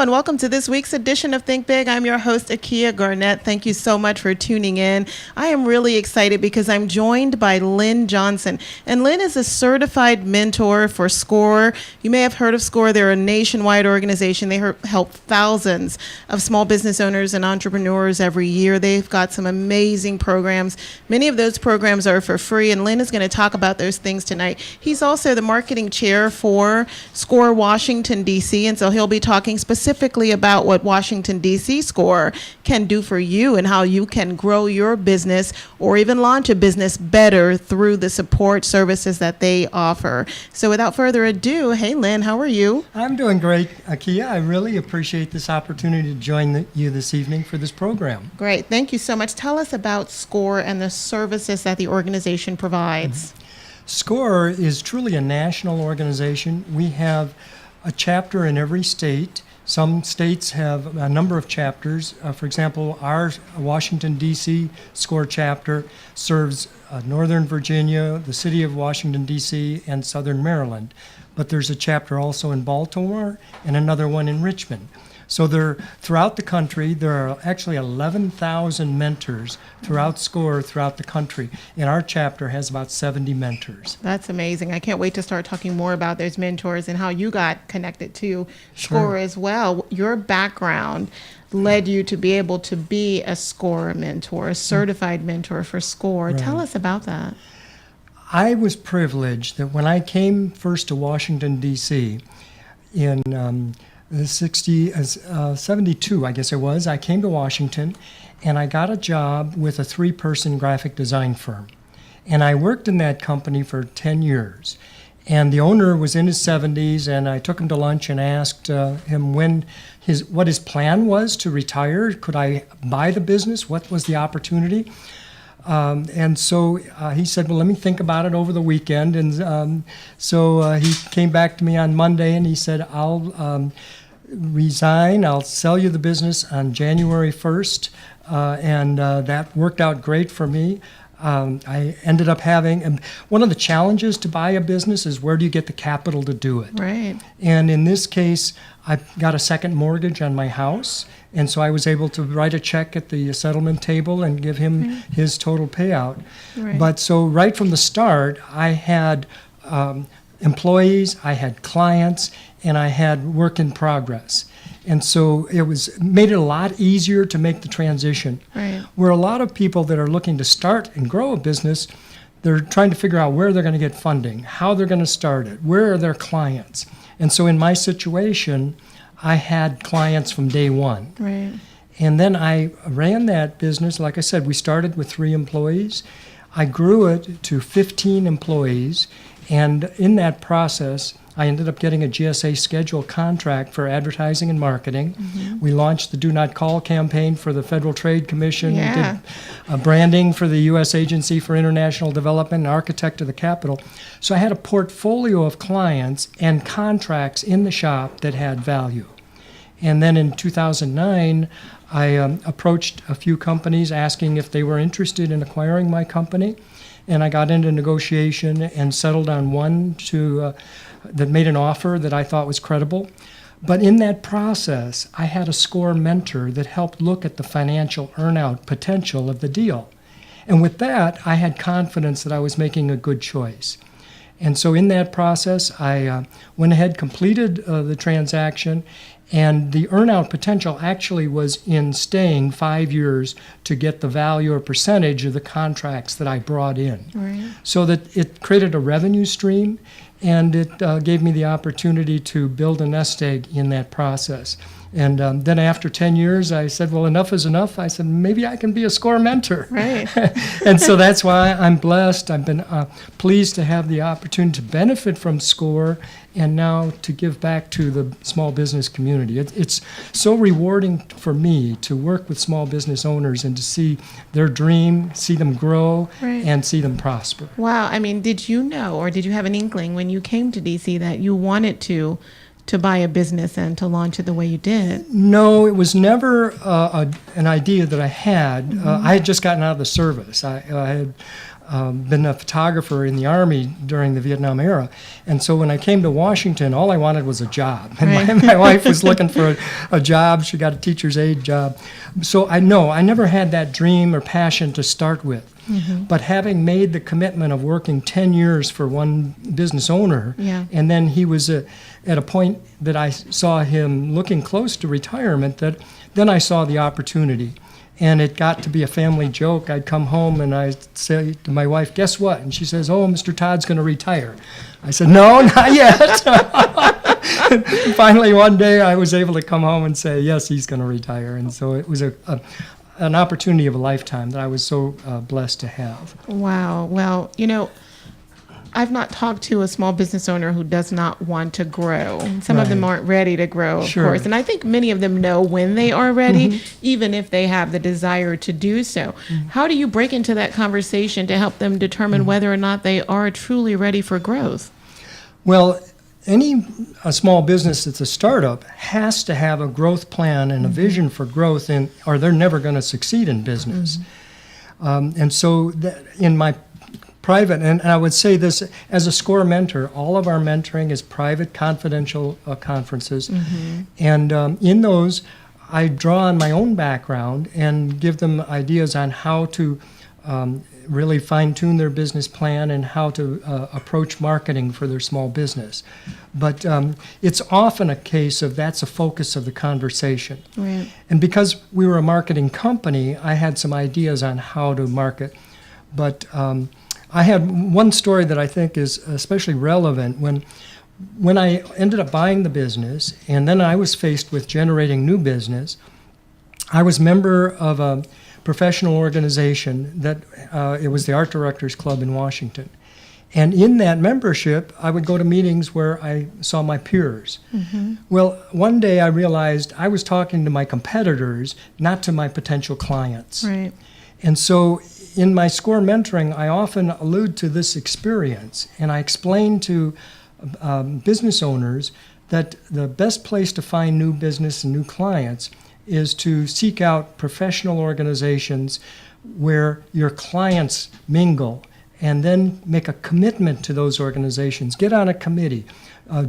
and welcome to this week's edition of Think Big. I'm your host, Akia Garnett. Thank you so much for tuning in. I am really excited because I'm joined by Lynn Johnson. And Lynn is a certified mentor for SCORE. You may have heard of SCORE. They're a nationwide organization. They help thousands of small business owners and entrepreneurs every year. They've got some amazing programs. Many of those programs are for free, and Lynn is going to talk about those things tonight. He's also the marketing chair for SCORE Washington, D.C., and so he'll be talking specifically about what Washington, D.C. SCORE can do for you and how you can grow your business or even launch a business better through the support services that they offer. So without further ado, hey, Lynn, how are you? I'm doing great, Akia. I really appreciate this opportunity to join you this evening for this program. Great. Thank you so much. Tell us about SCORE and the services that the organization provides. SCORE is truly a national organization. We have a chapter in every state. Some states have a number of chapters. For example, our Washington, D.C. SCORE chapter serves Northern Virginia, the city of Washington, D.C., and Southern Maryland. But there's a chapter also in Baltimore and another one in Richmond. So throughout the country, there are actually 11,000 mentors throughout SCORE throughout the country. And our chapter has about 70 mentors. That's amazing. I can't wait to start talking more about those mentors and how you got connected to SCORE as well. Your background led you to be able to be a SCORE mentor, a certified mentor for SCORE. Right. Tell us about that. I was privileged that when I came first to Washington, D.C. in 72, I guess it was, I came to Washington and I got a job with a 3-person graphic design firm. And I worked in that company for 10 years. And the owner was in his 70s, and I took him to lunch and asked him what his plan was to retire. Could I buy the business? What was the opportunity? And so he said, well, let me think about it over the weekend. And so he came back to me on Monday and he said, I'll resign. I'll sell you the business on January 1st. And that worked out great for me. I ended up having, one of the challenges to buy a business is where do you get the capital to do it? Right. And in this case, I got a second mortgage on my house, and so I was able to write a check at the settlement table and give him his total payout. Right. But so right from the start, I had employees, I had clients, and I had work in progress. And so it made it a lot easier to make the transition. Right. Where a lot of people that are looking to start and grow a business, they're trying to figure out where they're going to get funding, how they're going to start it, where are their clients. And so in my situation, I had clients from day one. Right. And then I ran that business. Like I said, we started with 3 employees. I grew it to 15 employees. And in that process, I ended up getting a GSA schedule contract for advertising and marketing. Mm-hmm. We launched the Do Not Call campaign for the Federal Trade Commission. Yeah. Did branding for the U.S. Agency for International Development and Architect of the Capitol. So I had a portfolio of clients and contracts in the shop that had value. And then in 2009, I approached a few companies asking if they were interested in acquiring my company. And I got into negotiation and settled on one that made an offer that I thought was credible. But in that process, I had a SCORE mentor that helped look at the financial earnout potential of the deal. And with that, I had confidence that I was making a good choice. And so in that process, I went ahead, completed the transaction, and the earnout potential actually was in staying 5 years to get the value or percentage of the contracts that I brought in. Right. So that it created a revenue stream, and it gave me the opportunity to build a nest egg in that process. And then after 10 years, I said, well, enough is enough. I said, maybe I can be a SCORE mentor. Right. And so that's why I'm blessed. I've been pleased to have the opportunity to benefit from SCORE and now to give back to the small business community. It's so rewarding for me to work with small business owners and to see their dream, see them grow, and see them prosper. Wow. I mean, did you know, or did you have an inkling when you came to D.C. that you wanted to buy a business and to launch it the way you did? No, it was never an idea that I had. I had just gotten out of the service. I had been a photographer in the Army during the Vietnam era. And so when I came to Washington, all I wanted was a job. And my wife was looking for a job. She got a teacher's aide job. So I never had that dream or passion to start with. Mm-hmm. But having made the commitment of working 10 years for one business owner, and then he was at a point that I saw him looking close to retirement, that then I saw the opportunity. And it got to be a family joke. I'd come home and I'd say to my wife, guess what? And she says, oh, Mr. Todd's going to retire. I said, no, not yet. Finally, one day I was able to come home and say, yes, he's going to retire. And so it was an opportunity of a lifetime that I was so blessed to have. Wow. Well, I've not talked to a small business owner who does not want to grow. Some of them aren't ready to grow, of course. And I think many of them know when they are ready, even if they have the desire to do so. How do you break into that conversation to help them determine whether or not they are truly ready for growth? Well, a small business that's a startup has to have a growth plan and a vision for growth, or they're never going to succeed in business. And so in my private, and I would say this as a SCORE mentor, all of our mentoring is private, confidential conferences. And in those, I draw on my own background and give them ideas on how to really fine-tune their business plan and how to approach marketing for their small business. But it's often a case of that's a focus of the conversation. Right. And because we were a marketing company, I had some ideas on how to market. But I had one story that I think is especially relevant. When I ended up buying the business, and then I was faced with generating new business, I was member of a professional organization that it was the Art Directors Club in Washington. And in that membership, I would go to meetings where I saw my peers. Well, one day I realized I was talking to my competitors, not to my potential clients. Right. And so in my SCORE mentoring, I often allude to this experience, and I explain to business owners that the best place to find new business and new clients is to seek out professional organizations where your clients mingle, and then make a commitment to those organizations. Get on a committee,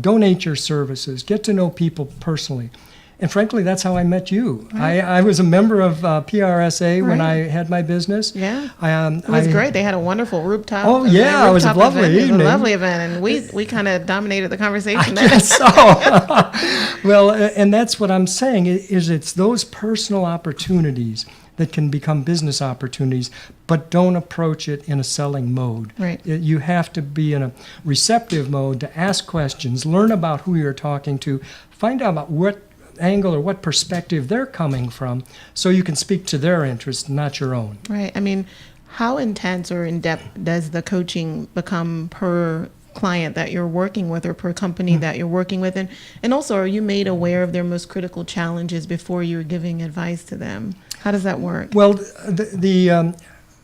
donate your services, get to know people personally. And frankly, that's how I met you. Right. I was a member of PRSA when I had my business. Yeah, it was great. They had a wonderful rooftop. Oh yeah, it was a lovely evening. It was a lovely event, and we kind of dominated the conversation. I guess so. Well, and that's what I'm saying is it's those personal opportunities that can become business opportunities, but don't approach it in a selling mode. Right. You have to be in a receptive mode to ask questions, learn about who you're talking to, find out about what angle or what perspective they're coming from, so you can speak to their interests, not your own. Right. I mean, how intense or in-depth does the coaching become per client that you're working with or per company that you're working with? And also, are you made aware of their most critical challenges before you're giving advice to them? How does that work? Well, the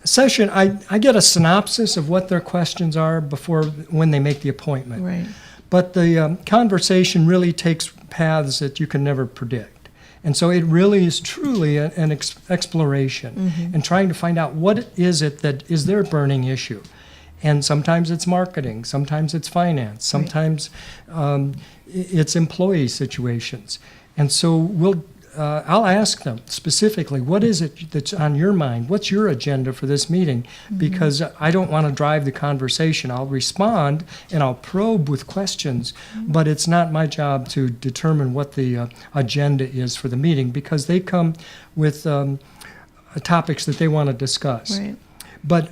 session, I get a synopsis of what their questions are when they make the appointment. Right. But the conversation really takes paths that you can never predict. And so it really is truly an exploration and trying to find out what is it that is their burning issue. And sometimes it's marketing, sometimes it's finance, sometimes it's employee situations. And so I'll ask them specifically, what is it that's on your mind? What's your agenda for this meeting? Because I don't want to drive the conversation. I'll respond and I'll probe with questions, but it's not my job to determine what the agenda is for the meeting, because they come with topics that they want to discuss. Right. But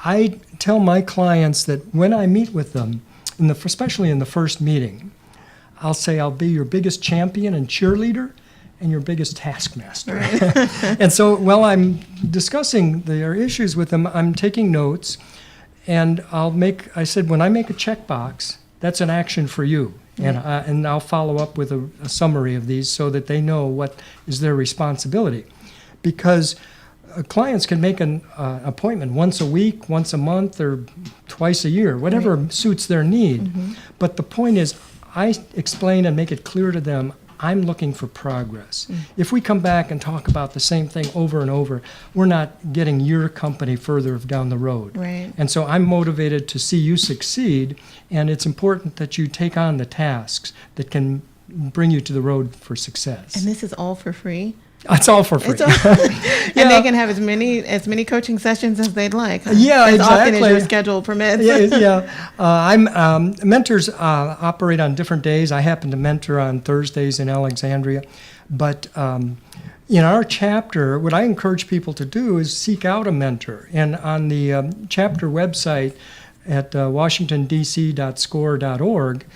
I tell my clients that when I meet with them, especially in the first meeting, I'll say I'll be your biggest champion and cheerleader and your biggest taskmaster. Right. And so while I'm discussing their issues with them, I'm taking notes, and I said, when I make a checkbox, that's an action for you. And I'll follow up with a summary of these so that they know what is their responsibility. Because clients can make an appointment once a week, once a month, or twice a year, whatever suits their need. But the point is, I explain and make it clear to them, I'm looking for progress. If we come back and talk about the same thing over and over, we're not getting your company further down the road. Right. And so I'm motivated to see you succeed, and it's important that you take on the tasks that can bring you to the road for success. And this is all for free? It's all for free. And they can have as many coaching sessions as they'd like. Huh? Yeah, as exactly. often as your schedule permits. Mentors operate on different days. I happen to mentor on Thursdays in Alexandria, but in our chapter, what I encourage people to do is seek out a mentor. And on the chapter website at washingtondc.score.org,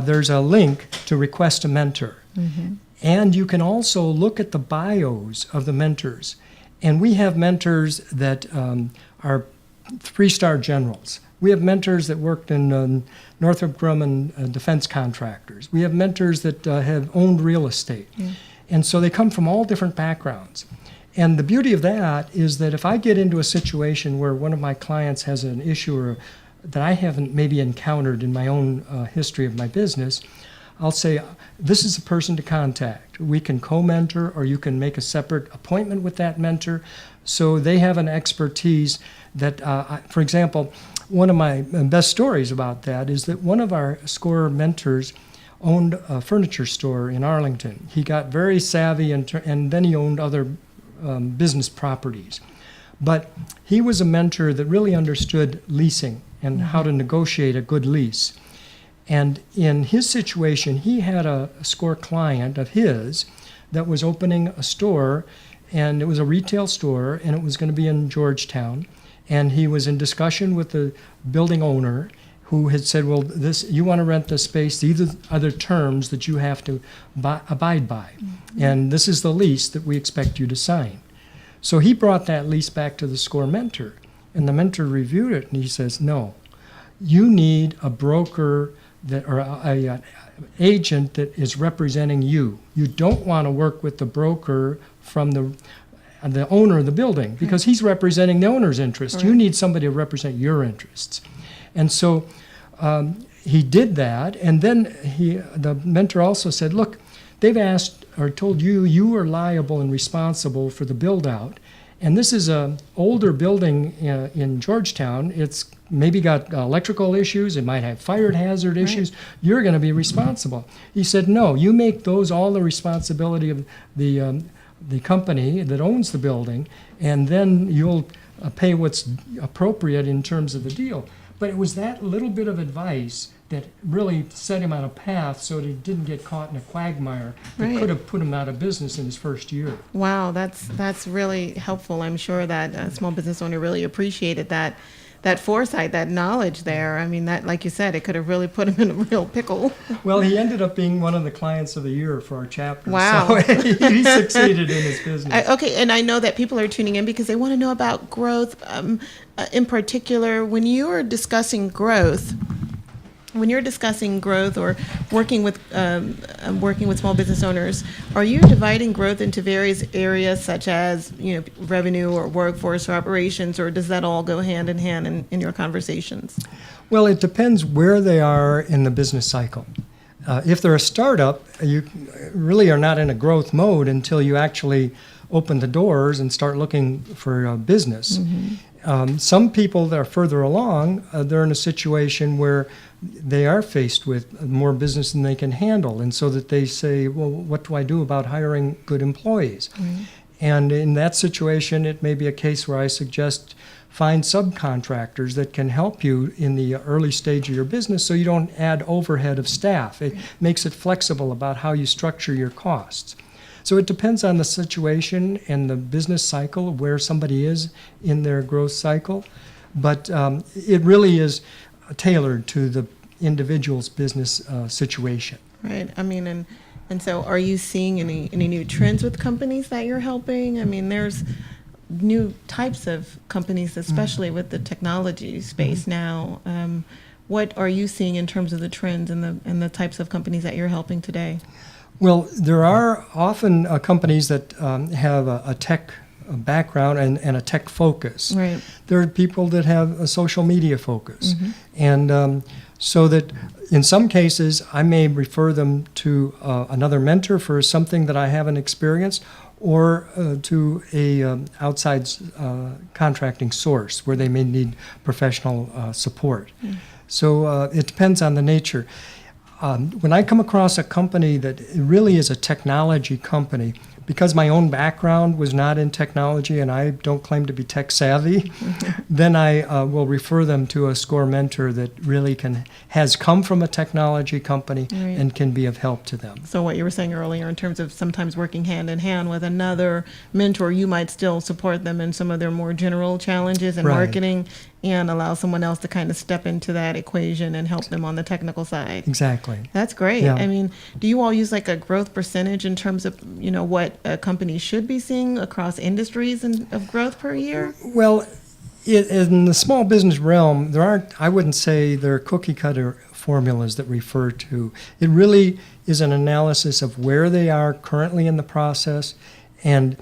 there's a link to request a mentor. Mm-hmm. And you can also look at the bios of the mentors. And we have mentors that are 3-star generals. We have mentors that worked in Northrop Grumman defense contractors. We have mentors that have owned real estate. Mm. And so they come from all different backgrounds. And the beauty of that is that if I get into a situation where one of my clients has an issue or that I haven't maybe encountered in my own history of my business, I'll say, this is the person to contact. We can co-mentor, or you can make a separate appointment with that mentor. So they have an expertise that, for example, one of my best stories about that is that one of our SCORE mentors owned a furniture store in Arlington. He got very savvy, and then he owned other business properties. But he was a mentor that really understood leasing and how to negotiate a good lease. And in his situation, he had a SCORE client of his that was opening a store, and it was a retail store, and it was going to be in Georgetown. And he was in discussion with the building owner, who had said, well, you want to rent the space, these are the terms that you have to abide by. Mm-hmm. And this is the lease that we expect you to sign. So he brought that lease back to the SCORE mentor, and the mentor reviewed it, and he says, no, you need a broker or an agent that is representing you. You don't want to work with the broker from the owner of the building, because he's representing the owner's interest. Right. You need somebody to represent your interests. And so he did that, and then the mentor also said, look, they've asked or told you are liable and responsible for the build-out. And this is an older building in Georgetown. It's maybe got electrical issues. It might have fire hazard issues. Right. You're going to be responsible. He said, no, you make those all the responsibility of the company that owns the building, and then you'll pay what's appropriate in terms of the deal. But it was that little bit of advice that really set him on a path so that he didn't get caught in a quagmire that could have put him out of business in his first year. Wow, that's really helpful. I'm sure that a small business owner really appreciated that foresight, that knowledge there. I mean, that, like you said, it could have really put him in a real pickle. Well, he ended up being one of the clients of the year for our chapter. Wow. So he succeeded in his business. Okay, and I know that people are tuning in because they want to know about growth. In particular, when you are discussing growth, or working with small business owners, are you dividing growth into various areas such as revenue or workforce or operations, or does that all go hand in hand in your conversations? Well, it depends where they are in the business cycle. If they're a startup, you really are not in a growth mode until you actually open the doors and start looking for business. Mm-hmm. Some people that are further along, they're in a situation where they are faced with more business than they can handle, and so that they say, well, what do I do about hiring good employees? Mm-hmm. And in that situation, it may be a case where I suggest find subcontractors that can help you in the early stage of your business so you don't add overhead of staff. It makes it flexible about how you structure your costs. So it depends on the situation and the business cycle of where somebody is in their growth cycle, but it really is tailored to the individual's business situation. Right. I mean, and so are you seeing any new trends with companies that you're helping? I mean, there's new types of companies, especially with the technology space now. What are you seeing in terms of the trends and the types of companies that you're helping today? Well, there are often companies that have a tech background and a tech focus. Right. There are people that have a social media focus. And so that in some cases, I may refer them to another mentor for something that I haven't experienced, or to a outside contracting source where they may need professional support. So it depends on the nature. When I come across a company that really is a technology company, because my own background was not in technology and I don't claim to be tech savvy, then I will refer them to a SCORE mentor that really has come from a technology company and can be of help to them. So what you were saying earlier in terms of sometimes working hand in hand with another mentor, you might still support them in some of their more general challenges in marketing and allow someone else to kind of step into that equation and help them on the technical side. Exactly. That's great. Yeah. I mean, do you all use like a growth percentage in terms of, what a company should be seeing across industries of growth per year? Well, in the small business realm, I wouldn't say there are cookie cutter formulas that refer to. It really is an analysis of where they are currently in the process, and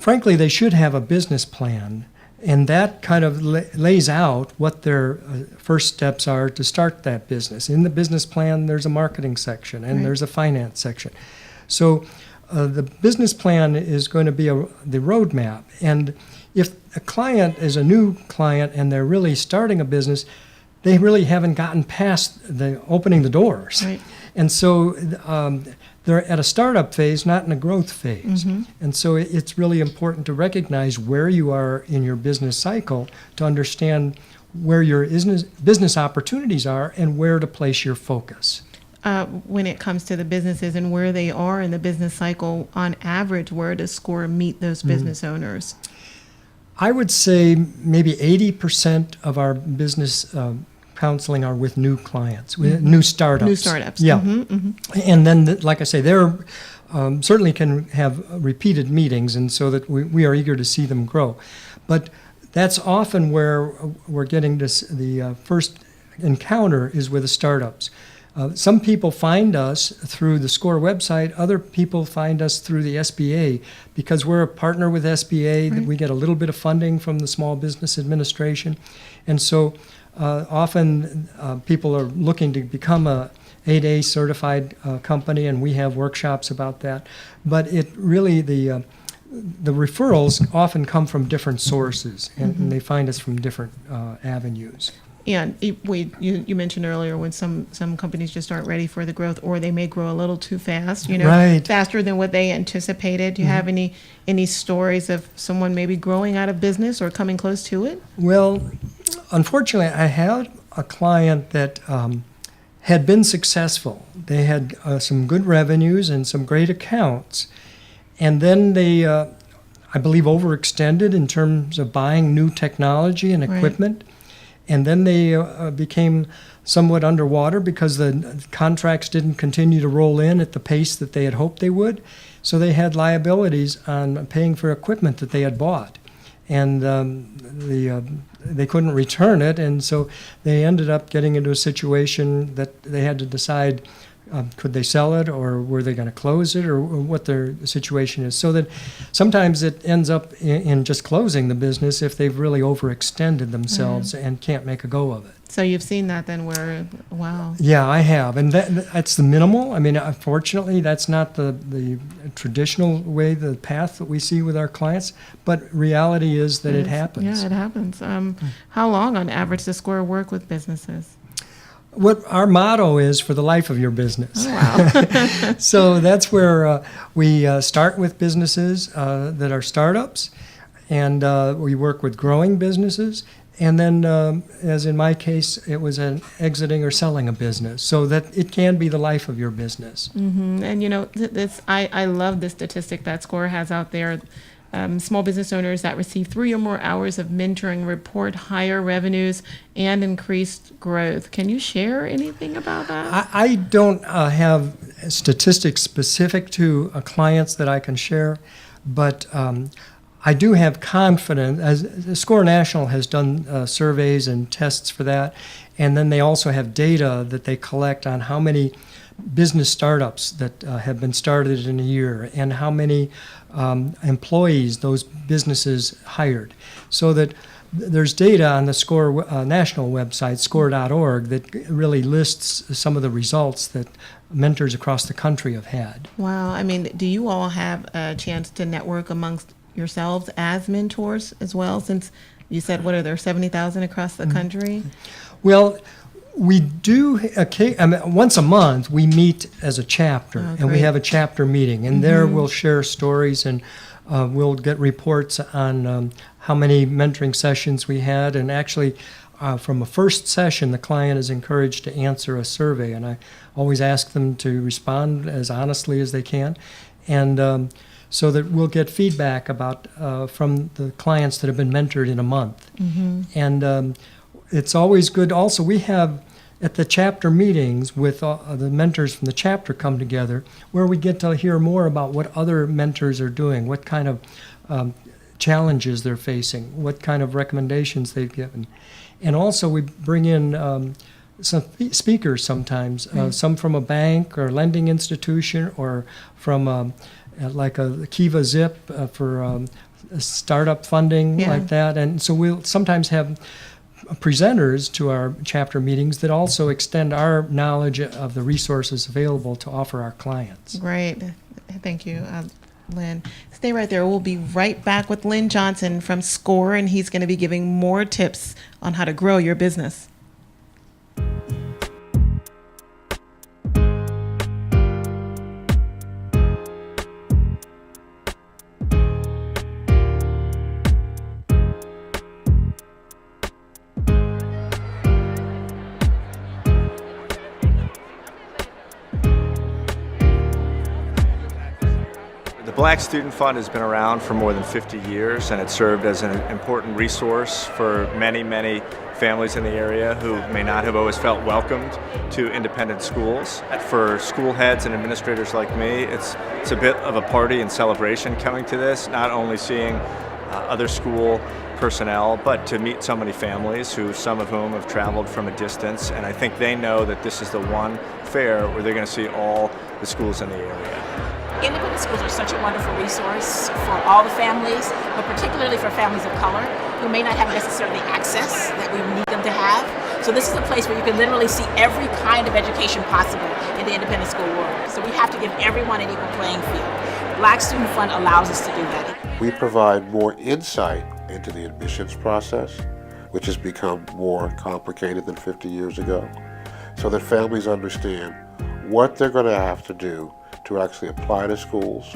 frankly, they should have a business plan. And that kind of lays out what their first steps are to start that business. In the business plan, there's a marketing section and there's a finance section. So the business plan is going to be the roadmap. And if a client is a new client and they're really starting a business, they really haven't gotten past the opening the doors. Right. And so they're at a startup phase, not in a growth phase. And so it's really important to recognize where you are in your business cycle to understand where your business opportunities are and where to place your focus. When it comes to the businesses and where they are in the business cycle, on average, where does SCORE meet those business owners? I would say maybe 80% of our business counseling are with new clients, with new startups. New startups. Yeah. And then, like I say, they're certainly can have repeated meetings, and so that we are eager to see them grow. But that's often where we're getting this. The first encounter is with the startups. Some people find us through the SCORE website. Other people find us through the SBA because we're a partner with SBA. That we get a little bit of funding from the Small Business Administration, and so often people are looking to become a 8A certified company, and we have workshops about that. But it really the referrals often come from different sources, and they find us from different avenues. And you mentioned earlier when some companies just aren't ready for the growth, or they may grow a little too fast, faster than what they anticipated. Do you have any stories of someone maybe growing out of business or coming close to it? Well, unfortunately, I had a client that had been successful. They had some good revenues and some great accounts, and then they, I believe, overextended in terms of buying new technology and equipment. And then they became somewhat underwater because the contracts didn't continue to roll in at the pace that they had hoped they would. So they had liabilities on paying for equipment that they had bought. And they couldn't return it. And so they ended up getting into a situation that they had to decide, could they sell it, or were they going to close it, or what their situation is. So that sometimes it ends up in just closing the business if they've really overextended themselves and can't make a go of it. So you've seen that then where, wow. Yeah, I have. And that's the minimal. I mean, unfortunately, that's not the traditional way, the path that we see with our clients. But reality is that it happens. Yeah, it happens. How long on average does SCORE work with businesses? What our motto is for the life of your business. Oh, wow. So that's where we start with businesses that are startups, and we work with growing businesses. And then, as in my case, it was an exiting or selling a business, so that it can be the life of your business. And this I love the statistic that SCORE has out there. Small business owners that receive 3 or more hours of mentoring report higher revenues and increased growth. Can you share anything about that? I don't have statistics specific to clients that I can share, but I do have confidence, as SCORE National has done surveys and tests for that, and then they also have data that they collect on how many business startups that have been started in a year and how many employees those businesses hired, so that there's data on the SCORE national website, score.org, that really lists some of the results that mentors across the country have had. Wow. I mean, do you all have a chance to network amongst yourselves as mentors as well? Since you said, what are there, 70,000 across the country? Well, we do, once a month, we meet as a chapter, and we great. have a chapter meeting, and there we'll share stories, and we'll get reports on how many mentoring sessions we had, and actually, from a first session, the client is encouraged to answer a survey, and I always ask them to respond as honestly as they can, and so that we'll get feedback about from the clients that have been mentored in a month. And it's always good. Also, we have at the chapter meetings with the mentors from the chapter come together, where we get to hear more about what other mentors are doing, what kind of challenges they're facing, what kind of recommendations they've given. And also we bring in some speakers sometimes, some from a bank or lending institution, or from like a Kiva Zip for startup funding, like that. And so we'll sometimes have presenters to our chapter meetings that also extend our knowledge of the resources available to offer our clients. Great. Thank you, Lynn. Stay right there. We'll be right back with Lynn Johnson from SCORE, and he's going to be giving more tips on how to grow your business. The Black Student Fund has been around for more than 50 years, and it served as an important resource for many, many families in the area who may not have always felt welcomed to independent schools. For school heads and administrators like me, it's a bit of a party and celebration coming to this, not only seeing other school personnel, but to meet so many families, some of whom have traveled from a distance, and I think they know that this is the one fair where they're going to see all the schools in the area. Independent schools are such a wonderful resource for all the families, but particularly for families of color who may not have necessarily access that we need them to have. So this is a place where you can literally see every kind of education possible in the independent school world. So we have to give everyone an equal playing field. Black Student Fund allows us to do that. We provide more insight into the admissions process, which has become more complicated than 50 years ago, so that families understand what they're going to have to do to actually apply to schools,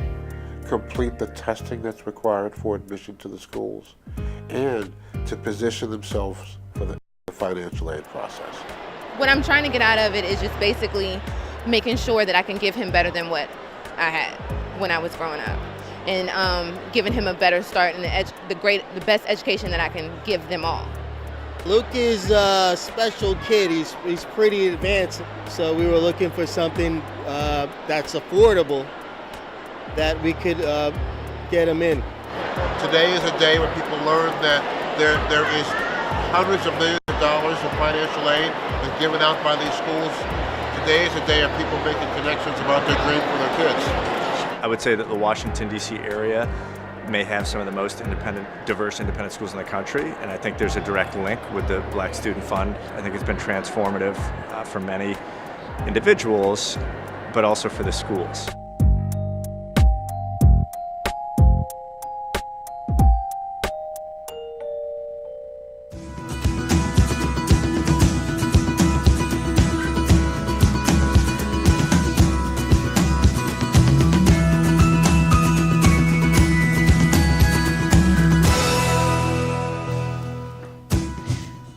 complete the testing that's required for admission to the schools, and to position themselves for the financial aid process. What I'm trying to get out of it is just basically making sure that I can give him better than what I had when I was growing up, and giving him a better start and the best education that I can give them all. Luke is a special kid. He's pretty advanced, so we were looking for something that's affordable that we could get him in. Today is a day when people learn that there is hundreds of millions of dollars of financial aid that's given out by these schools. Today is a day of people making connections about their dream for their kids. I would say that the Washington, D.C. area may have some of the most diverse independent schools in the country, and I think there's a direct link with the Black Student Fund. I think it's been transformative for many individuals, but also for the schools.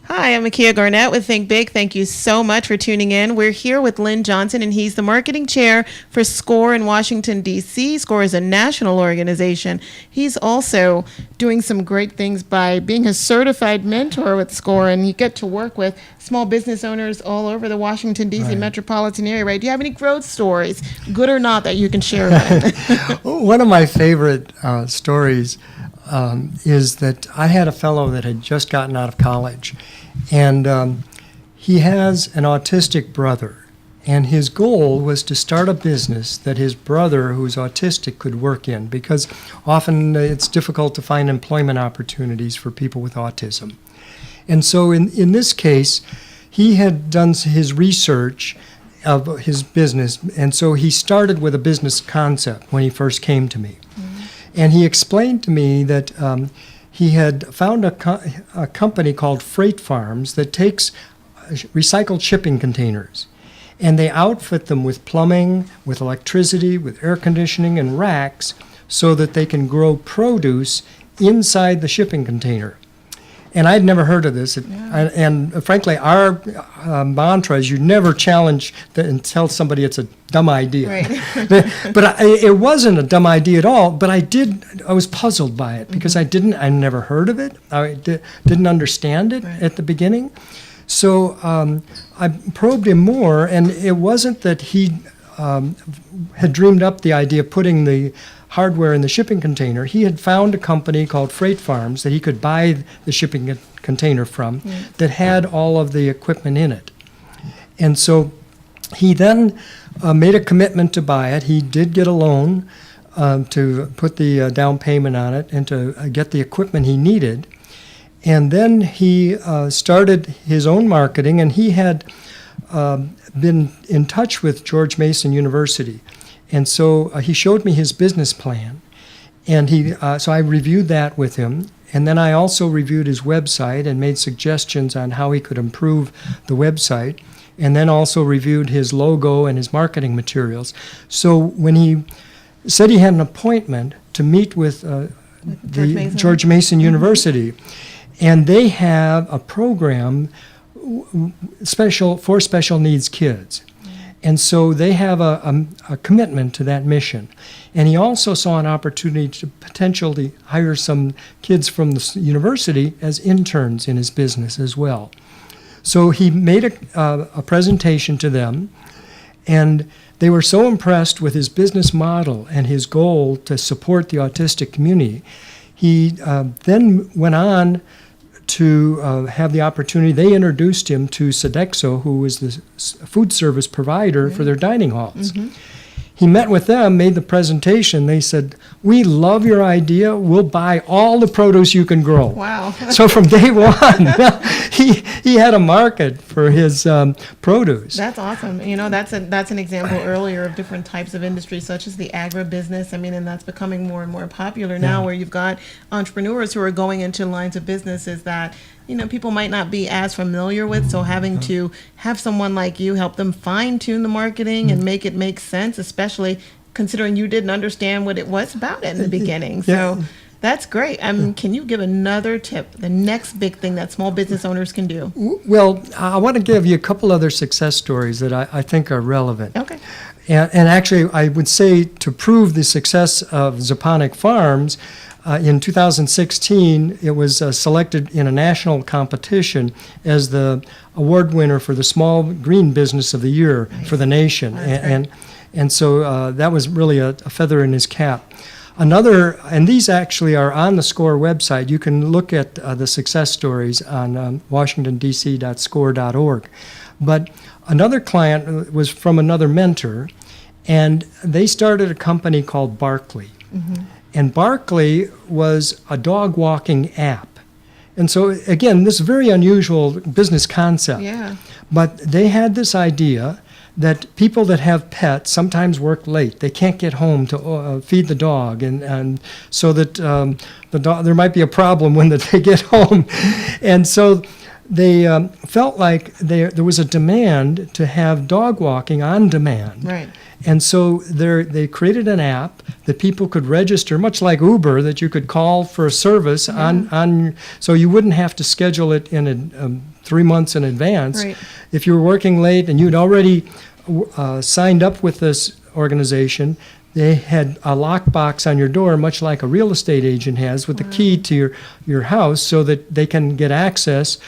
Hi, I'm Akia Garnett with Think Big. Thank you so much for tuning in. We're here with Lynn Johnson, and he's the marketing chair for SCORE in Washington, D.C. SCORE is a national organization. He's also doing some great things by being a certified mentor with SCORE, and you get to work with small business owners all over the Washington, D.C. metropolitan area, right? Do you have any growth stories, good or not, that you can share with? One of my favorite stories is that I had a fellow that had just gotten out of college, and he has an autistic brother, And his goal was to start a business that his brother, who's autistic, could work in, because often it's difficult to find employment opportunities for people with autism. And so in this case, he had done his research of his business, and so he started with a business concept when he first came to me. And he explained to me that he had found a company called Freight Farms that takes recycled shipping containers, and they outfit them with plumbing, with electricity, with air conditioning, and racks so that they can grow produce inside the shipping container. And I'd never heard of this. And frankly, our mantra is you never challenge and tell somebody it's a dumb idea. Right. But it wasn't a dumb idea at all, but I was puzzled by it because I never heard of it. I didn't understand it at the beginning. So I probed him more, and it wasn't that he had dreamed up the idea of putting the hardware in the shipping container. He had found a company called Freight Farms that he could buy the shipping container from that had all of the equipment in it. And so he then made a commitment to buy it. He did get a loan to put the down payment on it and to get the equipment he needed. And then he started his own marketing, and he had been in touch with George Mason University. And so he showed me his business plan, and so I reviewed that with him. And then I also reviewed his website and made suggestions on how he could improve the website, and then also reviewed his logo and his marketing materials. So when he said he had an appointment to meet with George Mason University, and they have a program for special needs kids. And so they have a commitment to that mission. And he also saw an opportunity to potentially hire some kids from the university as interns in his business as well. So he made a presentation to them, and they were so impressed with his business model and his goal to support the autistic community. He then went on to have the opportunity. They introduced him to Sodexo, who was the food service provider for their dining halls. He met with them, made the presentation. They said, "We love your idea. We'll buy all the produce you can grow." Wow. So from day one, he had a market for his produce. That's awesome. You know, that's an example earlier of different types of industries, such as the agribusiness. I mean, and that's becoming more and more popular now, where you've got entrepreneurs who are going into lines of businesses that, you know, people might not be as familiar with. So having to have someone like you help them fine tune the marketing and make it make sense, especially considering you didn't understand what it was about in the beginning. So that's great. Can you give another tip, the next big thing that small business owners can do? Well, I want to give you a couple other success stories that I think are relevant. Okay. And actually, I would say to prove the success of Zaponic Farms, in 2016, it was selected in a national competition as the award winner for the Small Green Business of the Year for the nation. And so that was really a feather in his cap. And these actually are on the SCORE website. You can look at the success stories on washingtondc.score.org. But another client was from another mentor, and they started a company called Barkley. And Barkley was a dog walking app. And so, again, this is a very unusual business concept. Yeah. But they had this idea that people that have pets sometimes work late. They can't get home to feed the dog, and so that the dog, there might be a problem when they get home. And so they felt like there was a demand to have dog walking on demand. Right. And so they created an app that people could register, much like Uber, that you could call for a service on so you wouldn't have to schedule it in 3 months in advance. Right. If you were working late and you'd already signed up with this organization, they had a lockbox on your door, much like a real estate agent has, with the key to your house so that they can get access.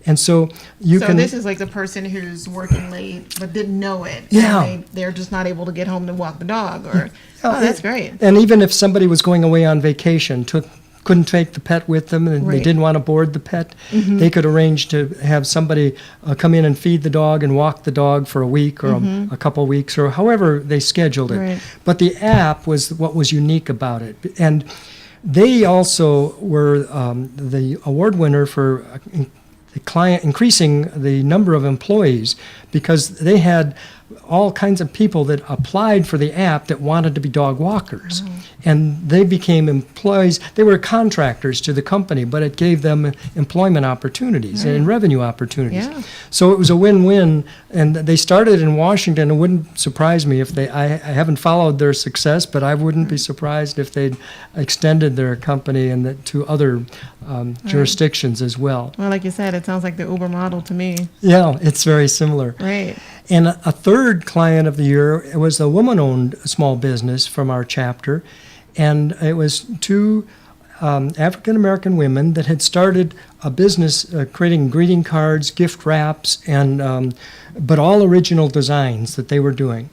And so So this is like the person who's working late but didn't know it. Yeah. And they're just not able to get home to walk the dog. Or that's great. And even if somebody was going away on vacation, took couldn't take the pet with them and they Right. didn't want to board the pet, they could arrange to have somebody come in and feed the dog and walk the dog for a week or a couple weeks or however they scheduled it. Right. But the app was what was unique about it. And they also were the award winner for the client increasing the number of employees because they had all kinds of people that applied for the app that wanted to be dog walkers. And they became employees. They were contractors to the company, but it gave them employment opportunities and revenue opportunities. Yeah. So it was a win-win. And they started in Washington. It wouldn't surprise me if I haven't followed their success, but I wouldn't be surprised if they'd extended their company to other jurisdictions as well. Well, like you said, it sounds like the Uber model to me. Yeah, it's very similar. Right. And a third client of the year was a woman-owned small business from our chapter, and it was two African-American women that had started a business creating greeting cards, gift wraps, and but all original designs that they were doing.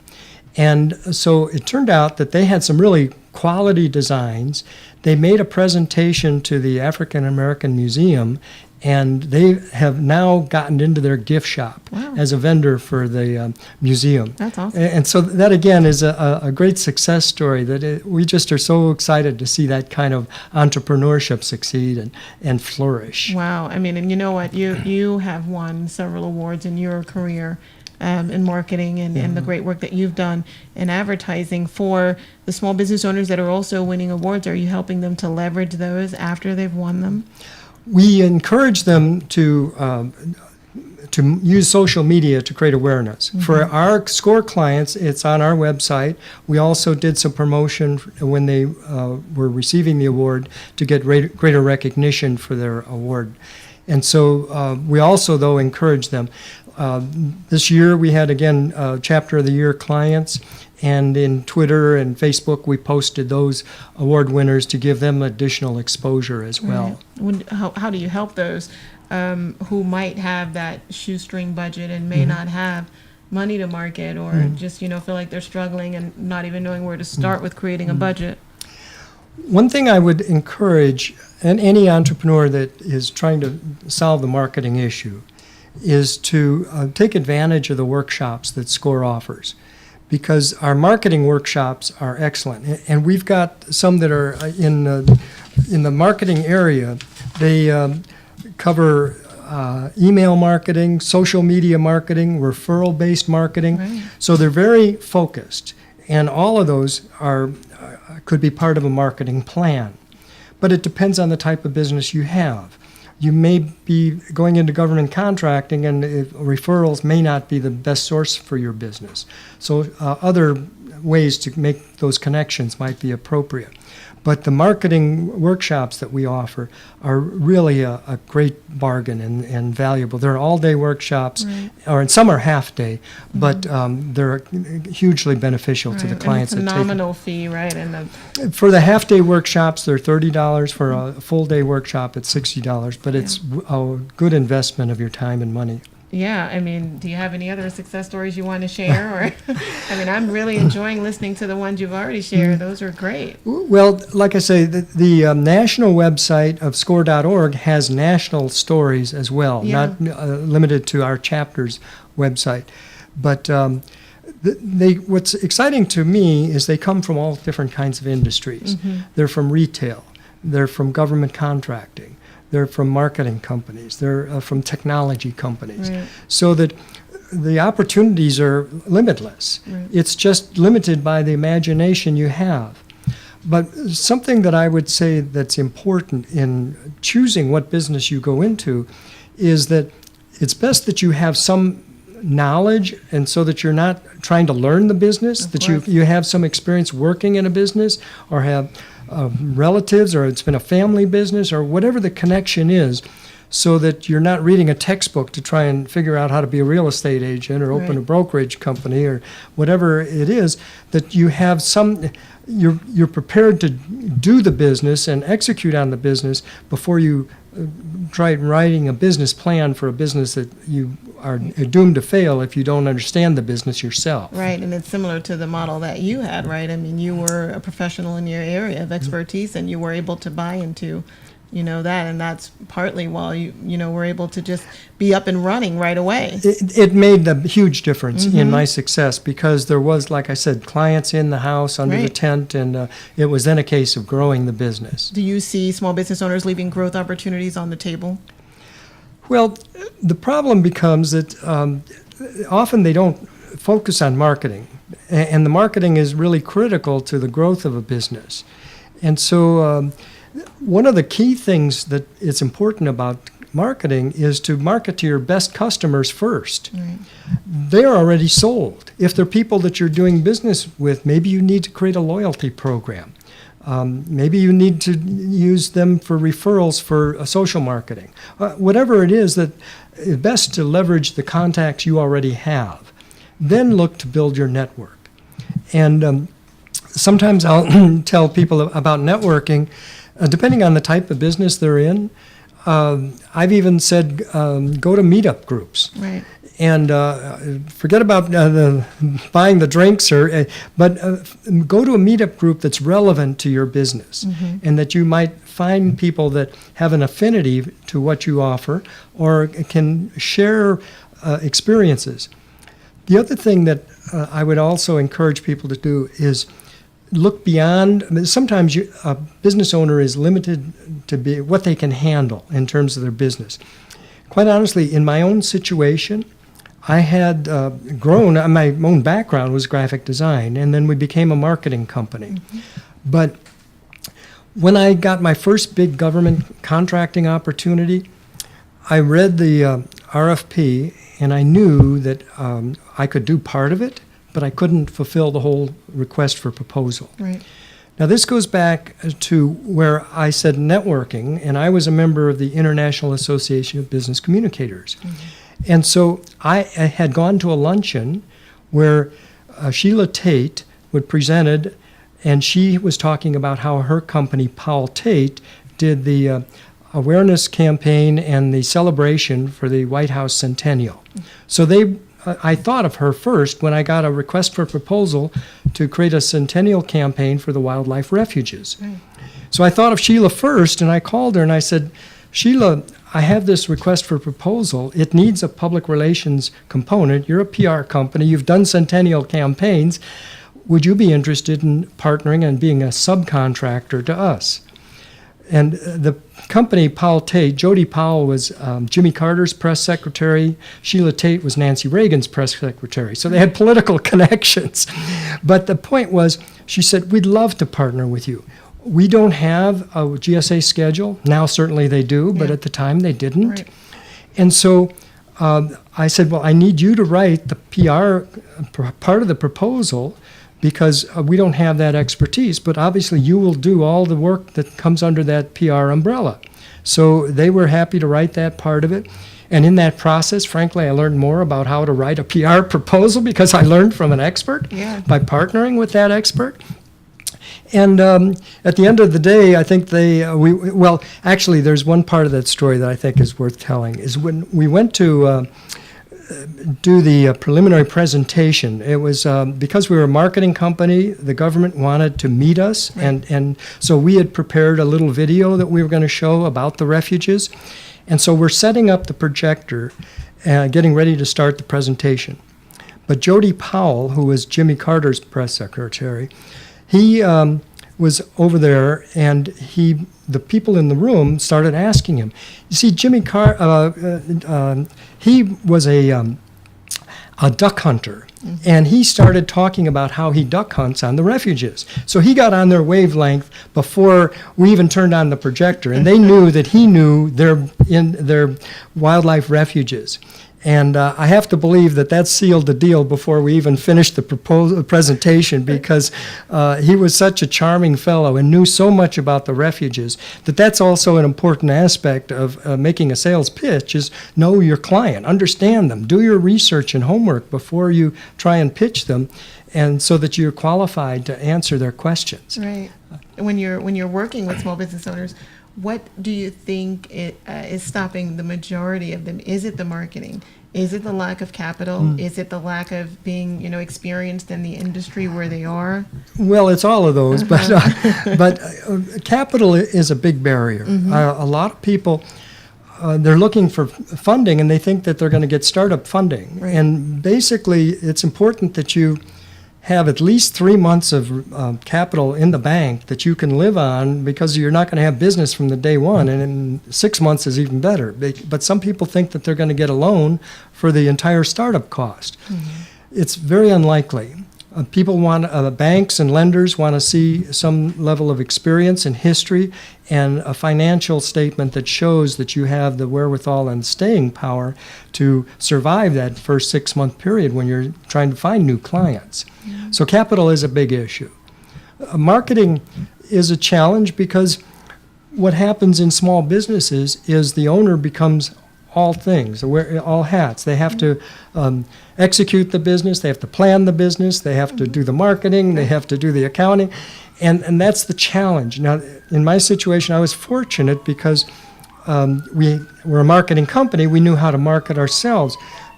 And so it turned out that they had some really quality designs. They made a presentation to the African American Museum, and they have now gotten into their gift shop as a vendor for the museum. That's awesome. And so that, again, is a great success story that we just are so excited to see that kind of entrepreneurship succeed and flourish. Wow. I mean, and you know what? You have won several awards in your career in marketing and the great work that you've done in advertising for the small business owners that are also winning awards. Are you helping them to leverage those after they've won them? We encourage them to use social media to create awareness. For our SCORE clients, it's on our website. We also did some promotion when they were receiving the award to get greater recognition for their award. And so we also, though, encourage them. This year we had, again, Chapter of the Year clients, and in Twitter and Facebook we posted those award winners to give them additional exposure as well. Right. How do you help those who might have that shoestring budget and may not have money to market or just, feel like they're struggling and not even knowing where to start with creating a budget? One thing I would encourage any entrepreneur that is trying to solve the marketing issue is to take advantage of the workshops that SCORE offers, because our marketing workshops are excellent. And we've got some that are in the marketing area. They cover email marketing, social media marketing, referral-based marketing. Right. So they're very focused. And all of those could be part of a marketing plan. But it depends on the type of business you have. You may be going into government contracting, and referrals may not be the best source for your business. So other ways to make those connections might be appropriate. But the marketing workshops that we offer are really a great bargain and valuable. They're all-day workshops, or some are half-day, but they're hugely beneficial to the clients. And it's a nominal fee, right? For the half-day workshops, they're $30. For a full-day workshop, it's $60. But it's a good investment of your time and money. Yeah, I mean, do you have any other success stories you want to share? Or, I mean, I'm really enjoying listening to the ones you've already shared. Those are great. Well, like I say, the national website of SCORE.org has national stories as well, not limited to our chapter's website. But what's exciting to me is they come from all different kinds of industries. They're from retail. They're from government contracting. They're from marketing companies. They're from technology companies. Right. So that the opportunities are limitless. Right. It's just limited by the imagination you have. But something that I would say that's important in choosing what business you go into is that it's best that you have some knowledge, and so that you're not trying to learn the business, that you have some experience working in a business, or have relatives, or it's been a family business, or whatever the connection is, so that you're not reading a textbook to try and figure out how to be a real estate agent or open a brokerage company or whatever it is, that you have you're prepared to do the business and execute on the business before you try writing a business plan for a business that you are doomed to fail if you don't understand the business yourself. Right, and it's similar to the model that you had, right? I mean, you were a professional in your area of expertise, and you were able to buy into, that, and that's partly why you were able to just be up and running right away. It made a huge difference in my success because there was, like I said, clients in the house under the tent, and it was then a case of growing the business. Do you see small business owners leaving growth opportunities on the table? Well, the problem becomes that often they don't focus on marketing, and the marketing is really critical to the growth of a business. And so one of the key things that is important about marketing is to market to your best customers first. Right. They're already sold. If they're people that you're doing business with, maybe you need to create a loyalty program. Maybe you need to use them for referrals for social marketing. Whatever it is, that it's best to leverage the contacts you already have. Then look to build your network. And sometimes I'll tell people about networking, depending on the type of business they're in. I've even said go to meetup groups. Right. And forget about buying the drinks, but go to a meetup group that's relevant to your business, and that you might find people that have an affinity to what you offer or can share experiences. The other thing that I would also encourage people to do is look beyond. Sometimes a business owner is limited to what they can handle in terms of their business. Quite honestly, in my own situation, I had grown, my own background was graphic design, and then we became a marketing company. But when I got my first big government contracting opportunity, I read the RFP, and I knew that I could do part of it, but I couldn't fulfill the whole request for proposal. Right. Now, this goes back to where I said networking, and I was a member of the International Association of Business Communicators. And so I had gone to a luncheon where Sheila Tate was presented, and she was talking about how her company, Powell Tate, did the awareness campaign and the celebration for the White House Centennial. So I thought of her first when I got a request for proposal to create a centennial campaign for the wildlife refuges. Right. So I thought of Sheila first, and I called her and I said, Sheila, I have this request for proposal. It needs a public relations component. You're a PR company. You've done centennial campaigns. Would you be interested in partnering and being a subcontractor to us? And the company, Powell Tate, Jody Powell was Jimmy Carter's press secretary. Sheila Tate was Nancy Reagan's press secretary. So they had political connections. But the point was, she said, we'd love to partner with you. We don't have a GSA schedule. Now certainly they do, but at the time they didn't. Right. And so I said, well, I need you to write the PR part of the proposal because we don't have that expertise, but obviously you will do all the work that comes under that PR umbrella. So they were happy to write that part of it. And in that process, frankly, I learned more about how to write a PR proposal because I learned from an expert by partnering with that expert. And at the end of the day, I think actually, there's one part of that story that I think is worth telling, is when we went to do the preliminary presentation. It was because we were a marketing company, the government wanted to meet us, and so we had prepared a little video that we were going to show about the refuges. And so we're setting up the projector, getting ready to start the presentation. But Jody Powell, who was Jimmy Carter's press secretary, he was over there, and the people in the room started asking him. You see, Jimmy Carter, he was a duck hunter, and he started talking about how he duck hunts on the refuges. So he got on their wavelength before we even turned on the projector, and they knew that he knew their wildlife refuges. And I have to believe that sealed the deal before we even finished the presentation, because he was such a charming fellow and knew so much about the refuges that's also an important aspect of making a sales pitch, is know your client, understand them, do your research and homework before you try and pitch them, and so that you're qualified to answer their questions. Right. When you're working with small business owners, what do you think is stopping the majority of them? Is it the marketing? Is it the lack of capital? Is it the lack of being, experienced in the industry where they are? Well, it's all of those, but capital is a big barrier. A lot of people, they're looking for funding, and they think that they're going to get startup funding. Right. And basically, it's important that you have at least 3 months of capital in the bank that you can live on, because you're not going to have business from the day one, and in 6 months is even better. But some people think that they're going to get a loan for the entire startup cost. It's very unlikely. People want, banks and lenders want to see some level of experience and history, and a financial statement that shows that you have the wherewithal and staying power to survive that first 6-month period when you're trying to find new clients. So capital is a big issue. Marketing is a challenge, because what happens in small businesses is the owner becomes all things, all hats. They have to execute the business, they have to plan the business, they have to do the marketing, they have to do the accounting, and that's the challenge. Now, in my situation, I was fortunate because we were a marketing company. We knew how to market ourselves,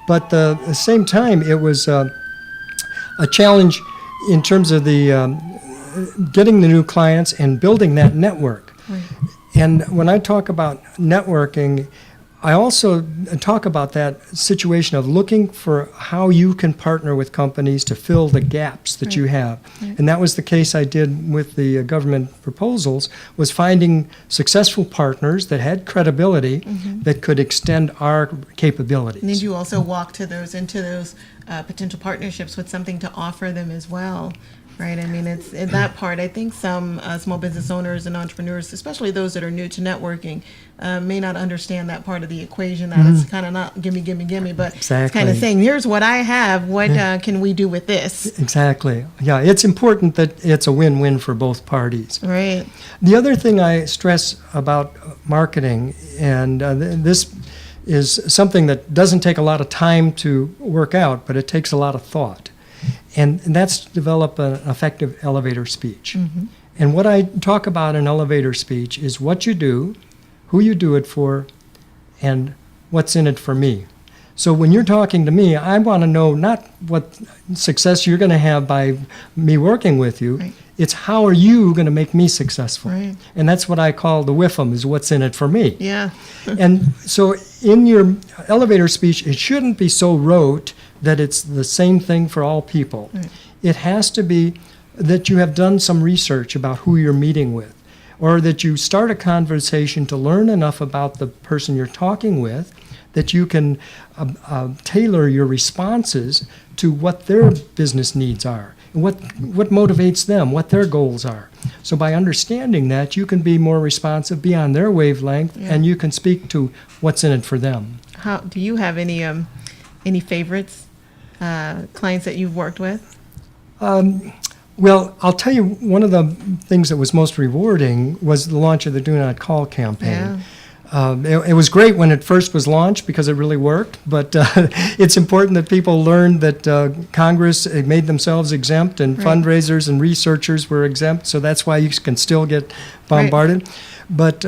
but at the same time, it was a challenge in terms of the getting the new clients and building that network. Right. And when I talk about networking, I also talk about that situation of looking for how you can partner with companies to fill the gaps that you have. Right. And that was the case I did with the government proposals, was finding successful partners that had credibility that could extend our capabilities. And then you also walk into those potential partnerships with something to offer them as well. Right. I mean, it's in that part. I think some small business owners and entrepreneurs, especially those that are new to networking, may not understand that part of the equation. That it's kind of not gimme, but it's kind of saying, here's what I have. What can we do with this? Exactly. Yeah, it's important that it's a win-win for both parties. Right. The other thing I stress about marketing, and this is something that doesn't take a lot of time to work out, but it takes a lot of thought. And that's to develop an effective elevator speech. And what I talk about in elevator speech is what you do, who you do it for, and what's in it for me. So when you're talking to me, I want to know not what success you're going to have by me working with you. Right. It's how are you going to make me successful. Right. And that's what I call the WIFM, is what's in it for me. Yeah. And so in your elevator speech, it shouldn't be so rote that it's the same thing for all people. Right. It has to be that you have done some research about who you're meeting with, or that you start a conversation to learn enough about the person you're talking with that you can tailor your responses to what their business needs are, what motivates them, what their goals are. So by understanding that, you can be more responsive, be on their wavelength, and you can speak to what's in it for them. How do you have any favorites, clients that you've worked with? Well, I'll tell you, one of the things that was most rewarding was the launch of the Do Not Call campaign. Yeah. It was great when it first was launched because it really worked, but it's important that people learn that Congress made themselves exempt, and fundraisers and researchers were exempt, so that's why you can still get bombarded. But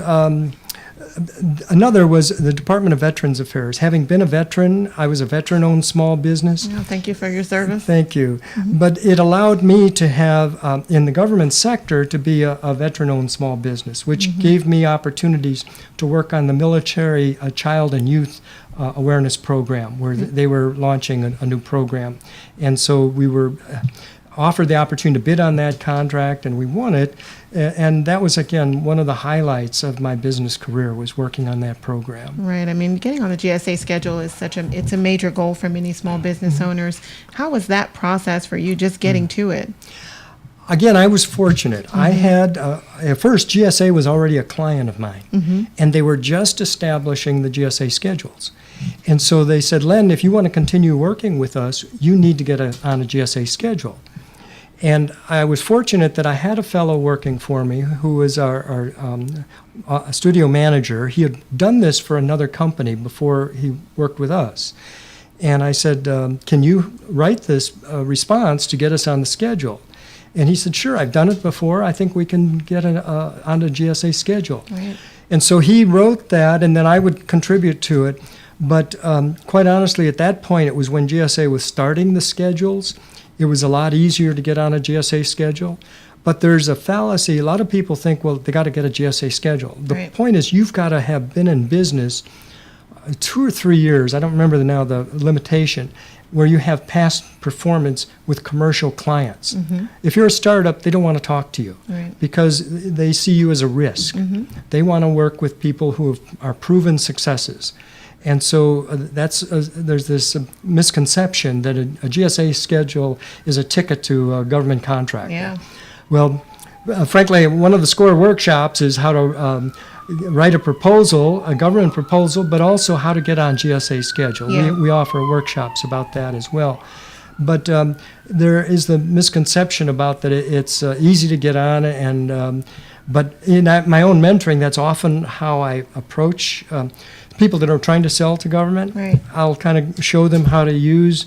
another was the Department of Veterans Affairs. Having been a veteran, I was a veteran-owned small business. Oh, thank you for your service. Thank you. But it allowed me to have, in the government sector, to be a veteran-owned small business, which gave me opportunities to work on the military child and youth awareness program, where they were launching a new program. And so we were offered the opportunity to bid on that contract, and we won it. And that was, again, one of the highlights of my business career, was working on that program. Right. I mean, getting on the GSA schedule is it's a major goal for many small business owners. How was that process for you, just getting to it? Again, I was fortunate. I had, at first, GSA was already a client of mine, and they were just establishing the GSA schedules. And so they said, Len, if you want to continue working with us, you need to get on a GSA schedule. And I was fortunate that I had a fellow working for me who was our studio manager. He had done this for another company before he worked with us. And I said, can you write this response to get us on the schedule? And he said, sure, I've done it before. I think we can get on a GSA schedule. Right. And so he wrote that, and then I would contribute to it. But quite honestly, at that point, it was when GSA was starting the schedules. It was a lot easier to get on a GSA schedule. But there's a fallacy. A lot of people think, well, they got to get a GSA schedule. The Right. point is you've got to have been in business 2 or 3 years. I don't remember now the limitation, where you have past performance with commercial clients. If you're a startup, they don't want to talk to you Right. because they see you as a risk. They want to work with people who are proven successes. And so there's this misconception that a GSA schedule is a ticket to a government contract. Yeah. Well, frankly, one of the SCORE workshops is how to write a proposal, a government proposal, but also how to get on GSA schedule. Yeah. We offer workshops about that as well. But there is the misconception about that it's easy to get on, and but in my own mentoring, that's often how I approach people that are trying to sell to government. Right. I'll kind of show them how to use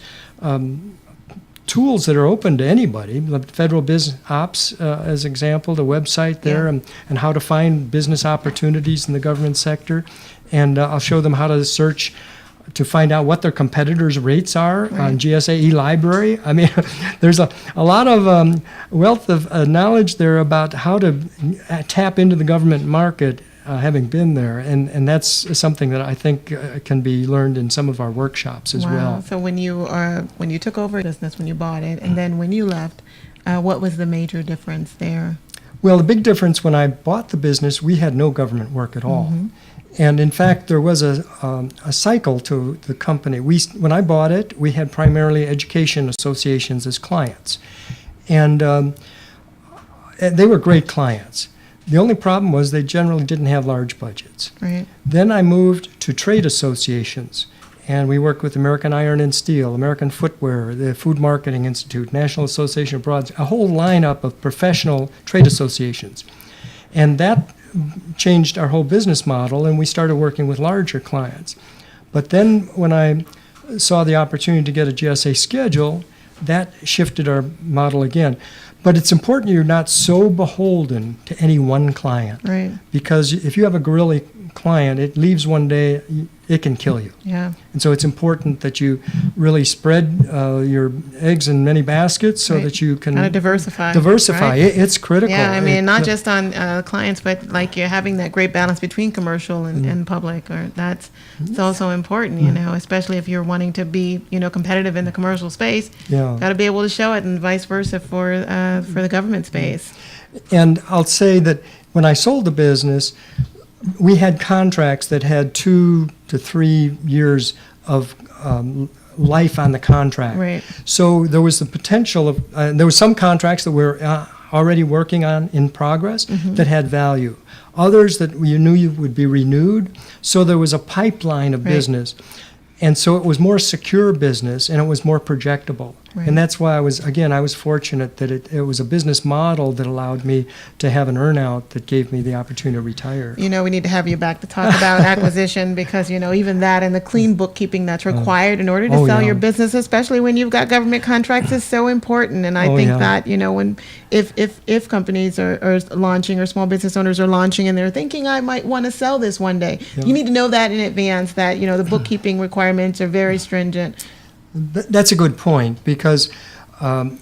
tools that are open to anybody, the Federal Business Ops, as example, the website there, Yeah. and how to find business opportunities in the government sector. And I'll show them how to search to find out what their competitors' rates are on GSA eLibrary. I mean, there's a lot of wealth of knowledge there about how to tap into the government market, having been there, and that's something that I think can be learned in some of our workshops as Wow. well. So when you took over business, when you bought it, and then when you left, what was the major difference there? Well, the big difference when I bought the business, we had no government work at all. And in fact, there was a cycle to the company. When I bought it, we had primarily education associations as clients. And they were great clients. The only problem was they generally didn't have large budgets. Right. Then I moved to trade associations, and we worked with American Iron and Steel, American Footwear, the Food Marketing Institute, National Association of Broads, a whole lineup of professional trade associations. And that changed our whole business model, and we started working with larger clients. But then when I saw the opportunity to get a GSA schedule, that shifted our model again. But it's important you're not so beholden to any one client. Right. Because if you have a guerrilla client, it leaves one day, it can kill you. Yeah. And so it's important that you really spread your eggs in many baskets so Right. that you can Kind of diversify. diversify. right? It's critical. Yeah, I mean, It- not just on clients, but like you're having that great balance between commercial and public, or it's also important, you know, especially if you're wanting to be, competitive in the commercial space. Yeah. Got to be able to show it, and vice versa for the government space. And I'll say that when I sold the business, we had contracts that had 2 to 3 years of life on the contract. Right. So there was the potential of, there were some contracts that we're already working on in progress that had value. Others that you knew you would be renewed. So there was a pipeline of Right. business. And so it was more secure business, and it was more projectable. Right. And that's why I was fortunate that it was a business model that allowed me to have an earnout that gave me the opportunity to retire. We need to have you back to talk about acquisition, because, even that and the clean bookkeeping that's required in order to Oh, sell yeah. your business, especially when you've got government contracts, is so important. And I Oh, think yeah. that, if companies are launching, or small business owners are launching, and they're thinking, I might want to sell this one day, you need to know that in advance, that, the bookkeeping requirements are very stringent. That's a good point, because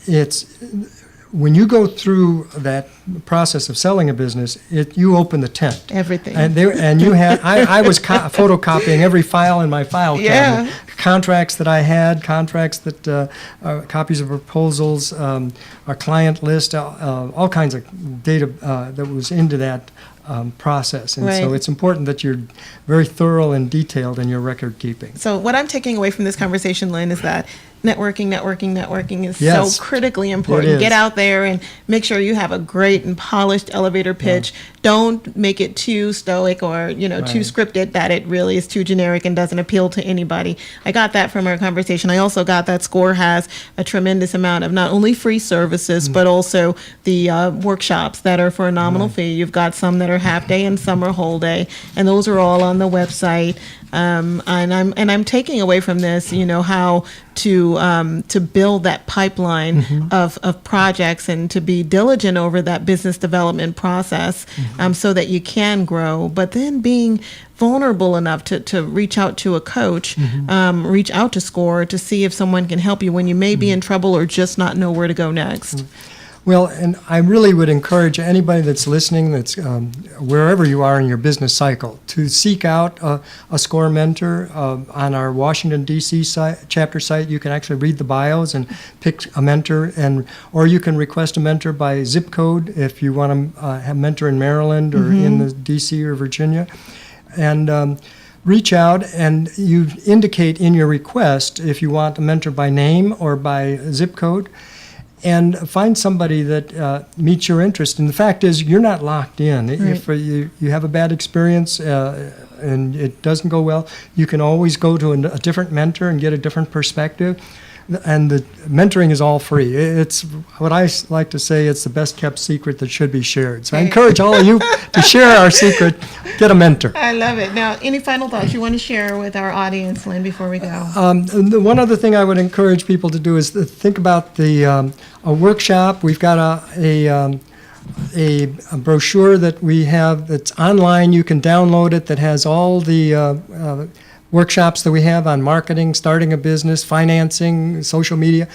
it's when you go through that process of selling a business, you open the tent. Everything. And you had I was photocopying every file in my file cabinet. Yeah. Contracts that I had, contracts that copies of proposals, our client list, all kinds of data that was into that process. And so Right. it's important that you're very thorough and detailed in your record keeping. So what I'm taking away from this conversation, Lynn, is that networking is Yes, so critically it important. is. Get out there and make sure you have a great and polished elevator pitch. Don't make it too stoic or, too Right. scripted that it really is too generic and doesn't appeal to anybody. I got that from our conversation. I also got that SCORE has a tremendous amount of not only free services, but also the workshops that are for a nominal fee. You've got some that are half day and some are whole day, and those are all on the website. And I'm taking away from this, how to build that pipeline of projects and to be diligent over that business development process, so that you can grow. But then being vulnerable enough to reach out to a coach, reach out to SCORE to see if someone can help you when you may be in trouble or just not know where to go next. Well, and I really would encourage anybody that's listening, that's wherever you are in your business cycle, to seek out a SCORE mentor. On our Washington, D.C. chapter site, you can actually read the bios and pick a mentor, or you can request a mentor by zip code if you want to have a mentor in Maryland or in the D.C. or Virginia. And reach out and you indicate in your request if you want a mentor by name or by zip code, and find somebody that meets your interest. And the fact is, you're not locked in. Right. If you have a bad experience and it doesn't go well, you can always go to a different mentor and get a different perspective. And the mentoring is all free. It's what I like to say, it's the best kept secret that should be shared. So I encourage all of you to share our secret. Get a mentor. I love it. Now, any final thoughts you want to share with our audience, Lynn, before we go? The one other thing I would encourage people to do is to think about a workshop. We've got a brochure that we have that's online. You can download it, that has all the workshops that we have on marketing, starting a business, financing, social media.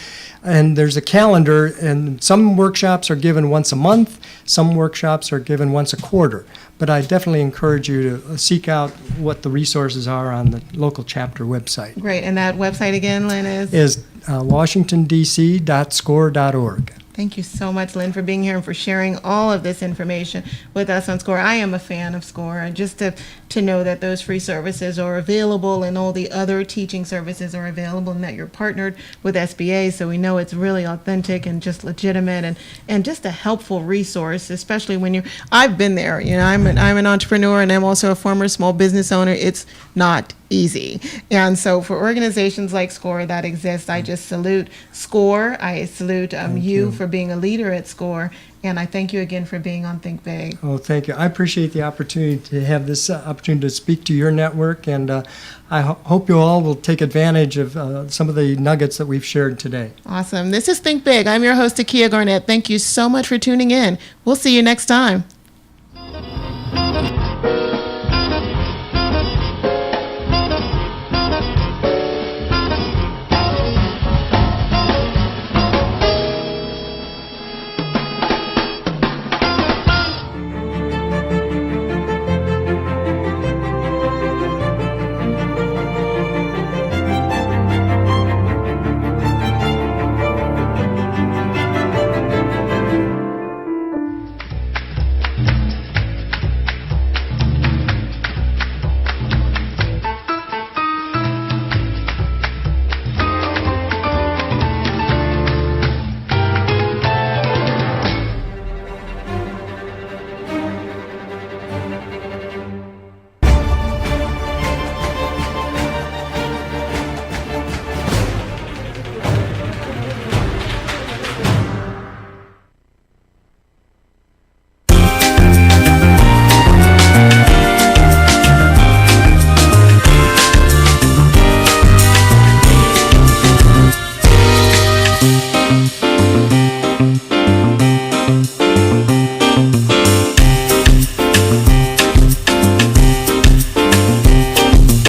And there's a calendar, and some workshops are given once a month, some workshops are given once a quarter. But I definitely encourage you to seek out what the resources are on the local chapter website. Great. And that website again, Lynn, Is washingtondc.score.org. Thank you so much, Lynn, for being here and for sharing all of this information with us on SCORE. I am a fan of SCORE, and just to know that those free services are available and all the other teaching services are available, and that you're partnered with SBA, so we know it's really authentic and just legitimate and just a helpful resource, especially when I've been there. I'm an entrepreneur, and I'm also a former small business owner. It's not easy. And so for organizations like SCORE that exist, I just salute SCORE. I salute you for being a leader at SCORE. And I thank you again for being on Think Big. Oh, thank you. I appreciate the opportunity to have this opportunity to speak to your network, and I hope you all will take advantage of some of the nuggets that we've shared today. Awesome. This is Think Big. I'm your host, Akia Garnett. Thank you so much for tuning in. We'll see you next time.